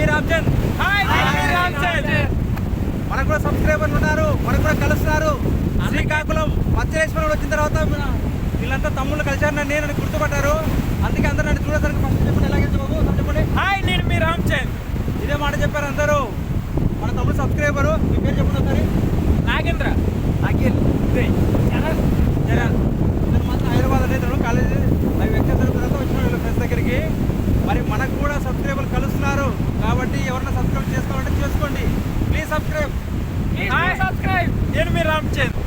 మీ రామ్చంద్. మనకు కూడా సబ్స్క్రైబర్లు ఉన్నారు, మనకు కూడా కలుస్తున్నారు. శ్రీకాకుళం మత్స్యేశ్వరం వచ్చిన తర్వాత వీళ్ళంతా తమ్ముళ్ళు కలిశారు, నేను గుర్తుపట్టారు. అందుకే అందరూ నన్ను చూడడానికి ఫస్ట్ చెప్పండి, ఎలాగే చెప్పండి. హాయ్, నేను మీ రామ్చంద్. ఇదే మాట చెప్పారు అందరూ. మన తమ్ముడు సబ్స్క్రైబరు. మీ పేరు చెప్పండి ఒకసారి. నాగేంద్ర. అఖిల్. జనన్. ఇతను మాత్రం హైదరాబాద్ అనేది కాలేజీ అవి వ్యక్తి తర్వాత వచ్చిన ఫ్రెండ్స్ దగ్గరికి. మరి మనకు కూడా సబ్స్క్రైబర్లు కలుస్తున్నారు కాబట్టి ఎవరైనా సబ్స్క్రైబ్ చేసుకోవాలంటే చేసుకోండి. Please subscribe. నేను మీ రామ్చంద్.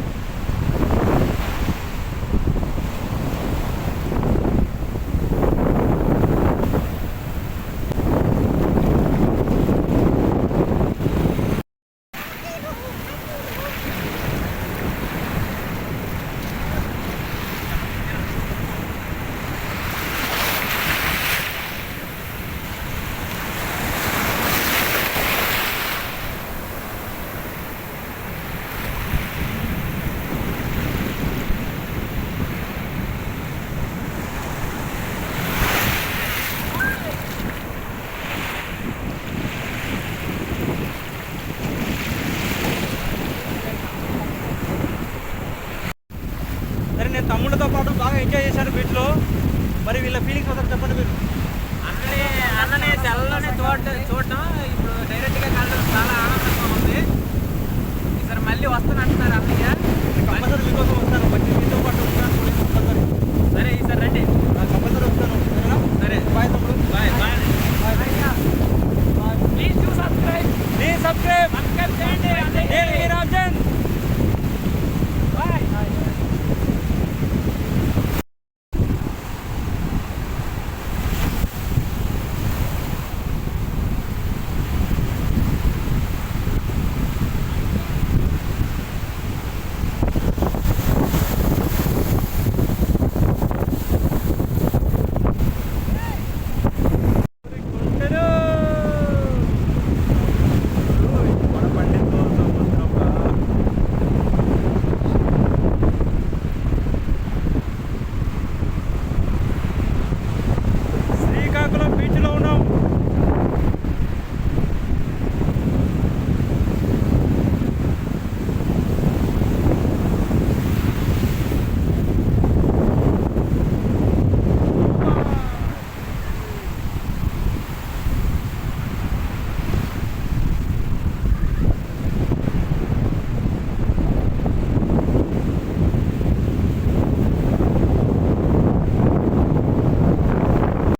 సరే, నేను తమ్ముళ్ళతో పాటు బాగా ఎంజాయ్ చేశాను బీచ్లో. మరి వీళ్ళ ఫీలింగ్స్ ఒకసారి చెప్పండి మీరు. అన్నని తెల్లనే చూడటం ఇప్పుడు డైరెక్ట్గా కలడం చాలా ఆనందంగా ఉంది. ఈసారి మళ్ళీ వస్తానంటున్నారు అన్నయ్య. కంపల్సరీ మీకోసం